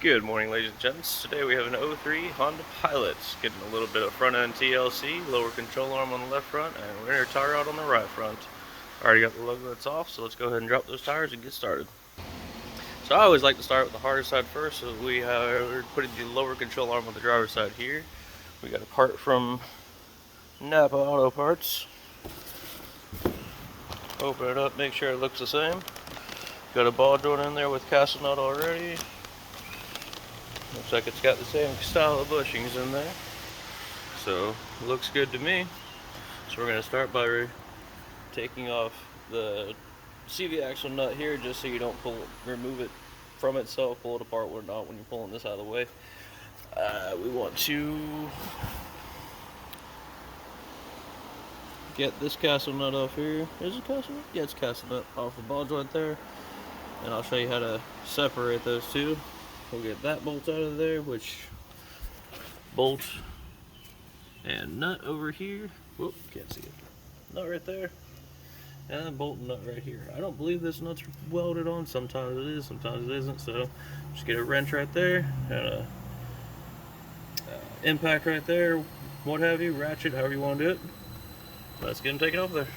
Good morning, ladies and gents. Today we have an 03 Honda Pilot. Getting a little bit of front end TLC, lower control arm on the left front, and rear tire rod on the right front. Already got the logo that's off, so let's go ahead and drop those tires and get started. So I always like to start with the harder side first, so we're putting the lower control arm on the driver's side here. We got a part from Napa Auto Parts. Open it up, make sure it looks the same. Got a ball joint in there with castle nut already. Looks like it's got the same style of bushings in there, so looks good to me. So we're going to start by taking off the CV axle nut here, just so you don't remove it from itself, pull it apart or not when you're pulling this out of the way. We want to get this castle nut off here. Is it castle nut? Yeah, it's castle nut off the ball joint there, and I'll show you how to separate those two. We'll get that bolt out of there, which bolt and nut over here. Whoop, can't see it. Nut right there, and then bolt and nut right here. I don't believe this nut's welded on. Sometimes it is, sometimes it isn't. So just get a wrench right there and a impact right there, what have you, ratchet, however you want to do it. Let's get them taken off there.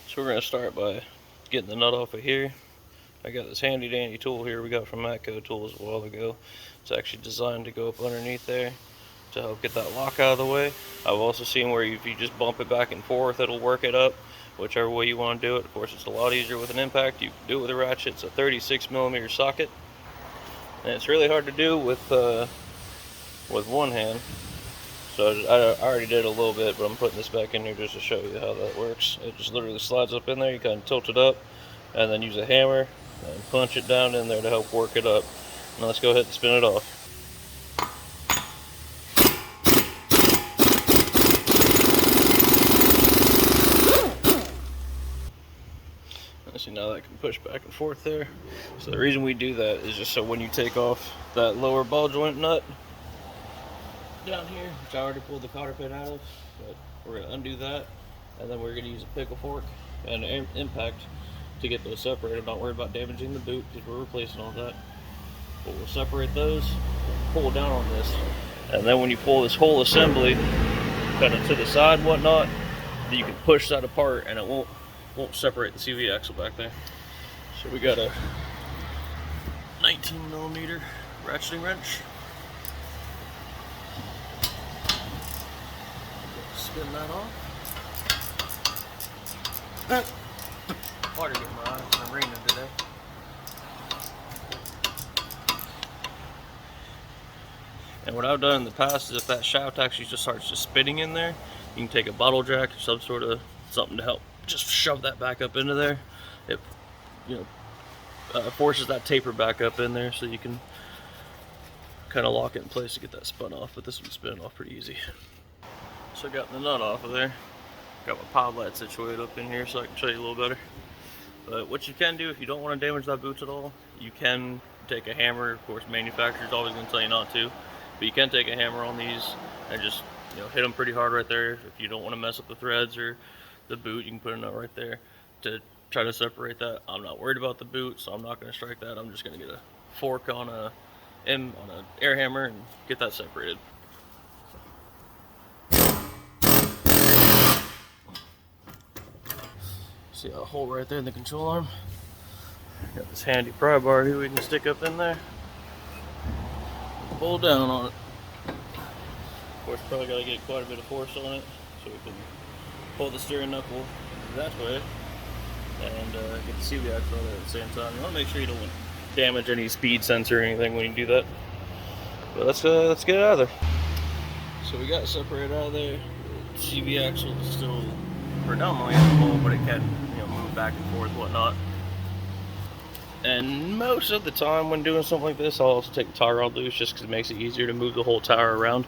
So we're going to start by getting the nut off of here. I got this handy dandy tool here we got from Matco Tools a while ago. It's actually designed to go up underneath there to help get that lock out of the way. I've also seen where if you just bump it back and forth, it'll work it up, whichever way you want to do it. Of course, it's a lot easier with an impact. You can do it with a ratchet. It's a 36mm socket, and it's really hard to do with one hand. So I already did a little bit, but I'm putting this back in here just to show you how that works. It just literally slides up in there. You kind of tilt it up and then use a hammer and punch it down in there to help work it up. Now let's go ahead and spin it off. See, now that can push back and forth there. So the reason we do that is just so when you take off that lower ball joint nut down here, which I already pulled the cotter pin out of, but we're going to undo that, and then we're going to use a pickle fork and an impact to get those separated. Not worry about damaging the boot because we're replacing all that. But we'll separate those, pull down on this, and then when you pull this whole assembly kind of to the side and whatnot, you can push that apart and it won't separate the CV axle back there. So we got a 19mm ratcheting wrench. Spin that off. Water getting my eyes. I'm raining today. And what I've done in the past is if that shaft actually just starts spinning in there, you can take a bottle jack or some sort of something to help just shove that back up into there. It forces that taper back up in there so you can kind of lock it in place to get that spun off, but this one's spinning off pretty easy. So I got the nut off of there. Got my pod light situated up in here so I can show you a little better. But what you can do if you don't want to damage that boot at all, you can take a hammer. Of course, manufacturer's always going to tell you not to, but you can take a hammer on these and just hit them pretty hard right there. If you don't want to mess up the threads or the boot, you can put a nut right there to try to separate that. I'm not worried about the boot, so I'm not going to strike that. I'm just going to get a fork on an air hammer and get that separated. See a hole right there in the control arm. Got this handy pry bar here we can stick up in there. Pull down on it. Of course, probably got to get quite a bit of force on it so we can pull the steering knuckle that way and get the CV axle on there at the same time. You want to make sure you don't damage any speed sensor or anything when you do that. But let's get it out of there. So we got it separated out of there. The CV axle is still predominantly at the hole, but it can move back and forth, whatnot. And most of the time when doing something like this, I'll also take the tire rod loose just because it makes it easier to move the whole tire around.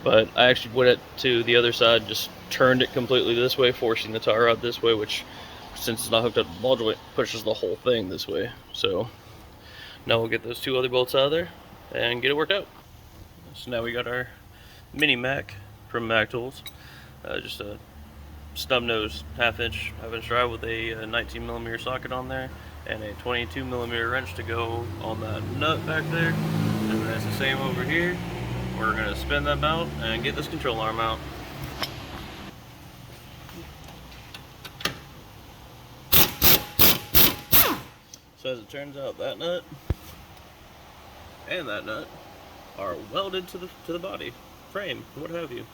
But I actually went it to the other side, just turned it completely this way, forcing the tire rod this way, which, since it's not hooked up to the ball joint, pushes the whole thing this way. So now we'll get those two other bolts out of there and get it worked out. So now we got our mini Mac from Mac Tools, just a snub nose half-inch drive with a 19mm socket on there and a 22mm wrench to go on that nut back there, and then it's the same over here. We're gonna spin that mount and get this control arm out. So as it turns out, that nut and that nut are welded to the body, frame, what have you.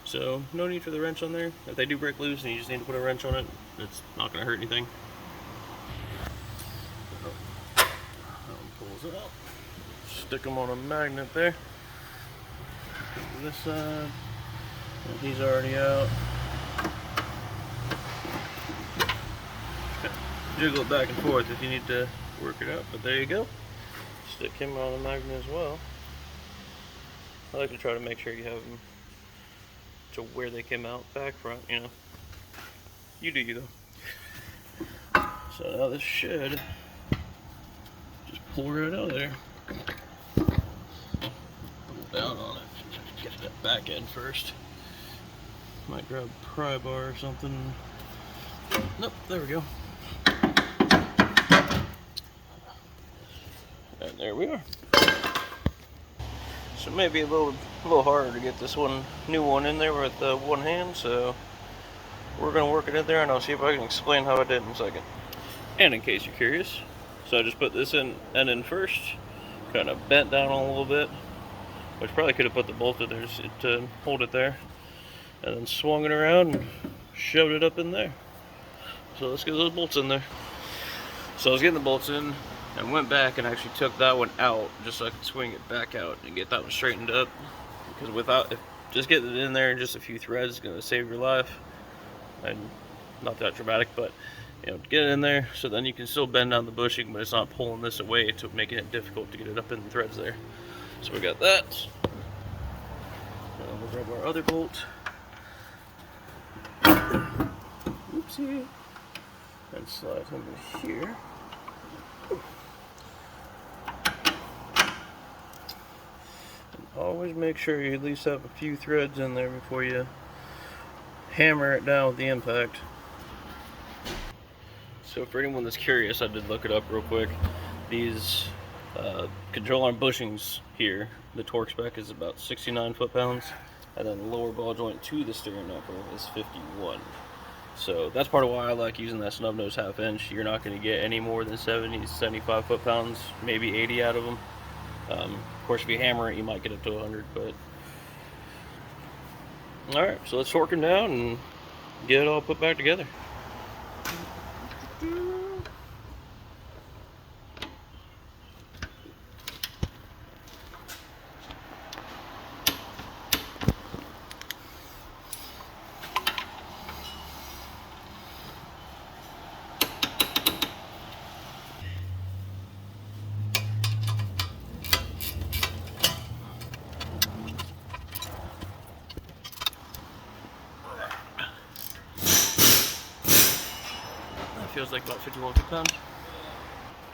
So no need for the wrench on there. If they do break loose and you just need to put a wrench on it, it's not gonna hurt anything. That one pulls out. Stick them on a magnet there. This side, and he's already out. Jiggle it back and forth if you need to work it out, but there you go. Stick him on the magnet as well. I like to try to make sure you have them to where they came out, back, front, you know. You do you though. So now this should just pull right out of there. Pull down on it. Get that back end first. Might grab a pry bar or something. Nope, there we go. And there we are. So maybe a little harder to get this new one in there with one hand, so we're gonna work it in there and I'll see if I can explain how I did in a second. And in case you're curious, so I just put this end in first, kind of bent down a little bit, which probably could have put the bolt in there to hold it there, and then swung it around and shoved it up in there. So let's get those bolts in there. So I was getting the bolts in and went back and actually took that one out just so I could swing it back out and get that one straightened up, because just getting it in there in just a few threads is going to save your life. And not that dramatic, but you know, get it in there so then you can still bend down the bushing, but it's not pulling this away to making it difficult to get it up in the threads there. So we got that. We'll grab our other bolt. Oopsie. And slide over here. Always make sure you at least have a few threads in there before you hammer it down with the impact. So for anyone that's curious, I did look it up real quick. These control arm bushings here, the torque spec is about 69 foot-pounds, and then the lower ball joint to the steering knuckle is 51. So that's part of why I like using that snub nose 1/2 inch. You're not going to get any more than 70, 75 foot-pounds, maybe 80 out of them. Of course, if you hammer it, you might get up to 100, but... Alright, so let's torque them down and get it all put back together. Feels like about 51 foot-pounds.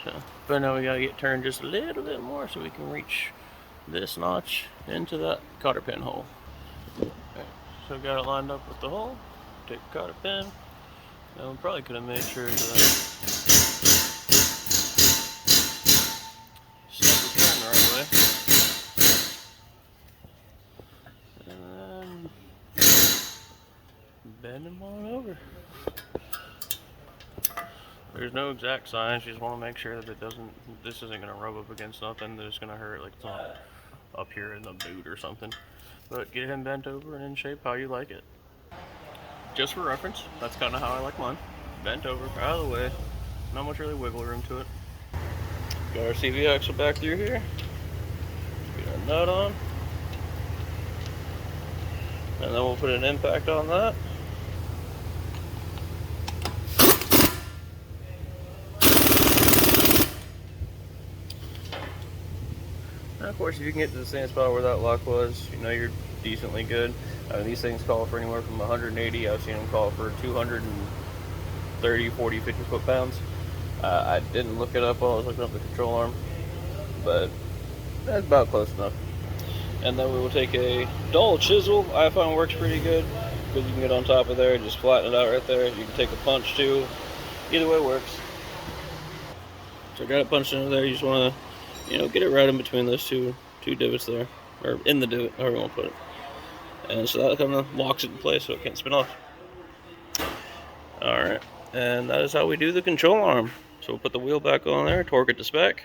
So, but now we gotta get turned just a little bit more so we can reach this notch into that cotter pin hole. Okay, so got it lined up with the hole. Take the cotter pin. And we probably could have made sure to snap the pin the right way. And then bend them on over. There's no exact science, you just want to make sure that this isn't going to rub up against nothing that is going to hurt, like it's not up here in the boot or something. But get him bent over and in shape how you like it. Just for reference, that's kind of how I like mine. Bent over, out of the way, not much really wiggle room to it. Got our CV axle back through here. Get our nut on. And then we'll put an impact on that. Now, of course, if you can get to the same spot where that lock was, you know you're decently good. These things call for anywhere from 180. I've seen them call for 230, 40, 50 foot-pounds. I didn't look it up while I was looking up the control arm, but that's about close enough. And then we will take a dull chisel. I find works pretty good because you can get on top of there and just flatten it out right there. You can take a punch too. Either way works. So I got it punched into there. You just want to, you know, get it right in between those two 2 divots there, or in the divot, however you want to put it. And so that kind of locks it in place so it can't spin off. Alright, and that is how we do the control arm. So we'll put the wheel back on there, torque it to spec.